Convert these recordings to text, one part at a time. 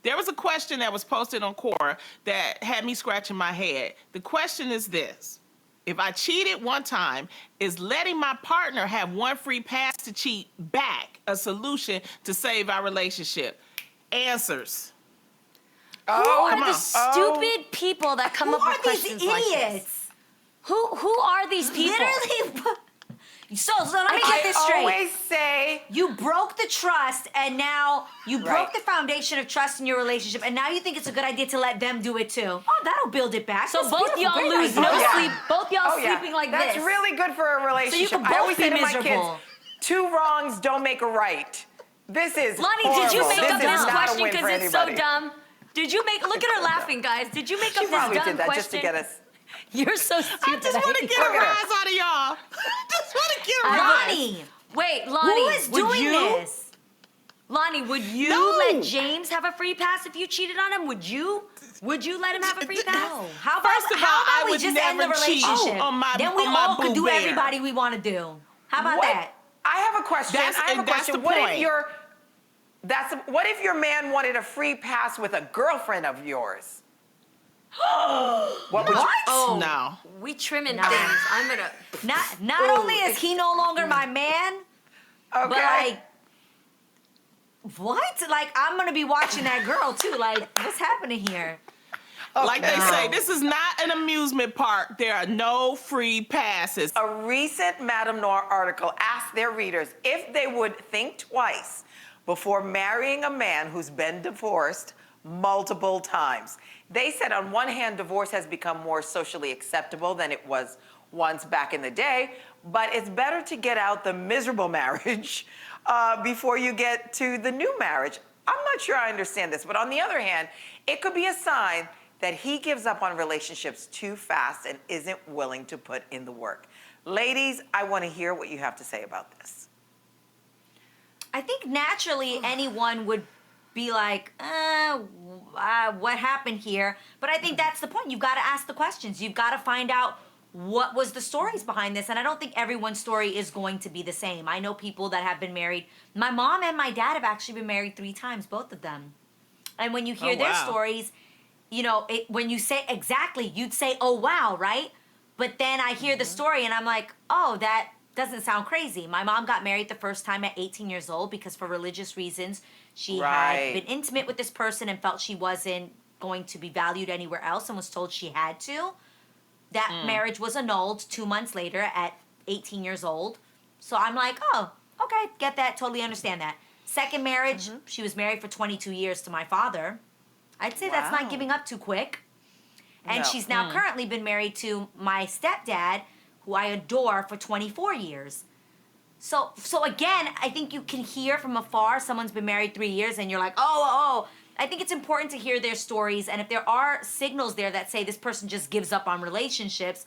There was a question that was posted on Quora that had me scratching my head. The question is this. If I cheated one time, is letting my partner have one free pass to cheat back a solution to save our relationship? Answers. Who are the stupid people that come up with questions like this? Idiots? Who are these people? Literally. So let me get this I straight. always say, You broke the trust, and now you broke Right. the foundation of trust in your relationship, and now you think it's a good idea to let them do it too. Oh, that'll build it back. So That's both beautiful. y'all Great lose idea. no yeah. sleep. Both y'all oh yeah, sleeping like that's this. really good for a relationship. can I both always say be to my miserable. kids, 2 wrongs don't make a right. This is Lonnie, horrible. did you make this up is this not question a win because for it's so anybody. dumb? Did you make? Look at her laughing, guys. Did you make She up this probably dumb did that question? just to get us. You're so stupid. I just want to get a Look at her. rise out of y'all. Just want to get a rise. Lonnie, Wait, Lonnie. who is would doing you, this? Lonnie, would you No. let James have a free pass if you cheated on him? Would you? Would you let him have a free pass? No. How about, First of all, how I about we would just end the never cheat relationship? on my- then we on my all could boo do bear. everybody we want to do. How about What? that? I have a question. That's- I have a and that's question. the What if point. what if your man wanted a free pass with a girlfriend of yours? What would you? Oh No. We trimming Nah. things. I'm gonna. Not Ooh, only is he no longer my man, Okay. but like, what? Like, I'm gonna be watching that girl too. Like, what's happening here? Like they No. say, this is not an amusement park. There are no free passes. A recent Madame Noir article asked their readers if they would think twice before marrying a man who's been divorced multiple times. They said, on one hand, divorce has become more socially acceptable than it was once back in the day, but it's better to get out the miserable marriage before you get to the new marriage. I'm not sure I understand this, but on the other hand, it could be a sign that he gives up on relationships too fast and isn't willing to put in the work. Ladies, I want to hear what you have to say about this. I think naturally anyone would be like, what happened here? But I think that's the point. You've got to ask the questions. You've got to find out what was the stories behind this. And I don't think everyone's story is going to be the same. I know people that have been married. My mom and my dad have actually been married 3 times, both of them. And when you hear Oh, their wow. stories, you know, when you say exactly, you'd say, oh, wow, right? But then I hear the story and I'm like, oh, that doesn't sound crazy. My mom got married the first time at 18 years old because for religious reasons, she Right. had been intimate with this person and felt she wasn't going to be valued anywhere else and was told she had to. That marriage was annulled 2 months later at 18 years old. So I'm like, oh, okay, get that, totally understand that. Second marriage, she was married for 22 years to my father. I'd say that's Wow. not giving up too quick. And No. she's now currently been married to my stepdad, who I adore, for 24 years. So again, I think you can hear from afar someone's been married 3 years and you're like, oh. I think it's important to hear their stories. And if there are signals there that say this person just gives up on relationships,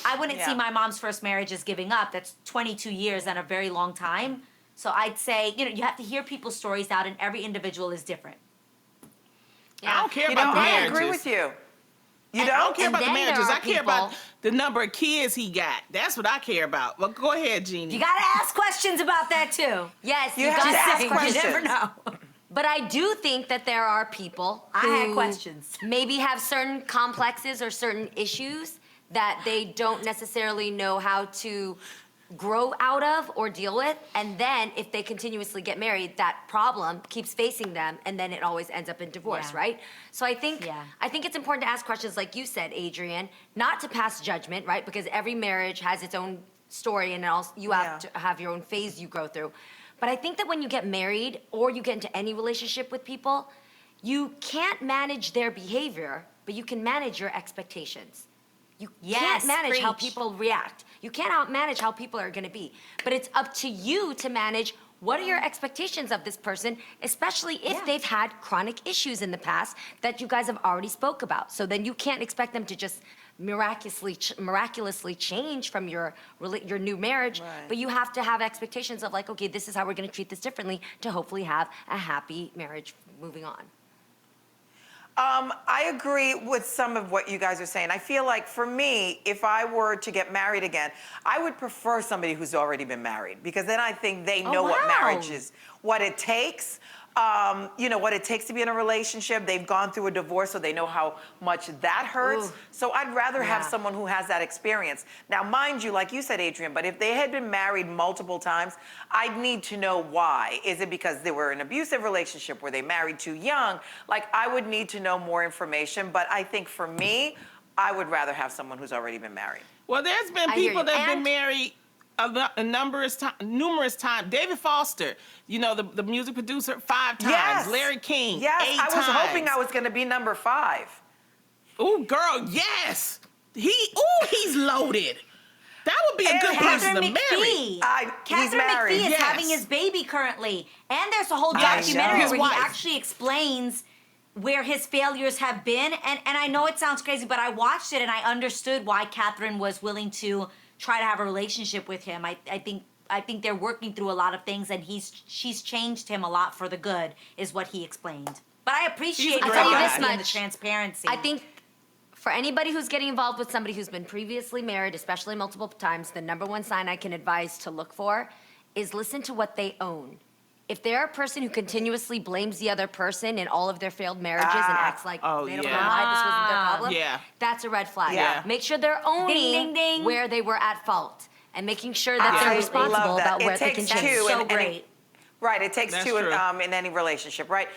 I wouldn't see Yeah. my mom's first marriage as giving up. That's 22 years and a very long time. So I'd say, you know, you have to hear people's stories out and every individual is different. I don't care You know, about the I marriages. agree with you. You I don't don't? care And about the then there marriages. are I care about people- the number of kids he got. That's what I care about. Well, go ahead, Jeannie. You gotta ask questions about that too. Yes, You you have got to ask say. questions. You never know. But I do think that there are people I had who questions. maybe have certain complexes or certain issues that they don't necessarily know how to grow out of or deal with. And then if they continuously get married, that problem keeps facing them and then it always ends up in divorce, Yeah. right? So I think Yeah. it's important to ask questions like you said, Adrienne, not to pass judgment, right? Because every marriage has its own story and also you have Yeah. to have your own phase you go through. But I think that when you get married or you get into any relationship with people, you can't manage their behavior, but you can manage your expectations. You Yes, can't manage how preach. people react. You can't manage how people are going to be. But it's up to you to manage what are your expectations of this person, especially if Yeah. they've had chronic issues in the past that you guys have already spoke about. So then you can't expect them to just miraculously change from your new marriage, Right. but you have to have expectations of like, okay, this is how we're going to treat this differently to hopefully have a happy marriage moving on. I agree with some of what you guys are saying. I feel like for me, if I were to get married again, I would prefer somebody who's already been married because then I think they know what wow. marriage is, what it takes. you know, what it takes to be in a relationship. They've gone through a divorce, so they know how much that hurts. Ooh. So I'd rather have Yeah. someone who has that experience. Now, mind you, like you said, Adrian, but if they had been married multiple times, I'd need to know why. Is it because they were in an abusive relationship? Were they married too young? Like, I would need to know more information, but I think for me, I would rather have someone who's already been married. Well, there's been I hear people you. that have been And- married numerous times. David Foster, you know, the music producer, 5 times. Yes. Larry King, Yes, 8 I was times. hoping I was going to be number 5. Ooh, girl, yes. He's loaded. That would be a And good person Catherine to marry. McPhee. He's Catherine married. McPhee is Yes. having his baby currently. And there's a whole I documentary know. where His wife. he actually explains where his failures have been. And I know it sounds crazy, but I watched it and I understood why Catherine was willing to try to have a relationship with him. I think they're working through a lot of things and she's changed him a lot for the good, is what he explained. But I appreciate great the guy. honesty This and the much. transparency. I think for anybody who's getting involved with somebody who's been previously married, especially multiple times, the number one sign I can advise to look for is listen to what they own. If they're a person who continuously blames the other person in all of their failed marriages and acts like Oh, they don't know yeah. why this wasn't their problem, Yeah. that's a red flag. Yeah. Make sure they're owning Ding, ding, ding. where they were at fault and making sure that I they're love responsible that. about It where they takes can change. two so and great. Right, it takes That's two true. in any relationship, right?